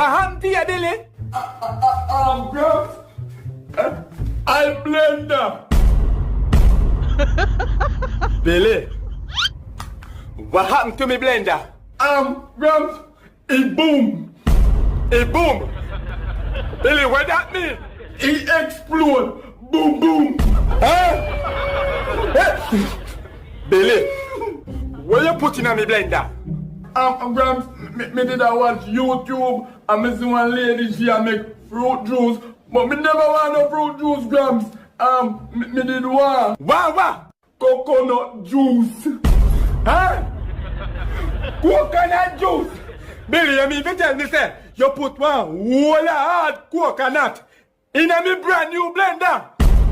What happened to you, Billy? Grams, I blender. Billy, what happened to me blender? Grams, it boom. It boom. Billy, what that mean? It explode. Boom, boom. Billy, what you putting on me blender? Grams, me did I watch YouTube and me see one lady she a make fruit juice, but me never want no fruit juice, Grams. Me did one What? coconut juice. Huh? Coconut juice. Billy, you mean to tell me say you put one whole hard coconut in a me brand new blender?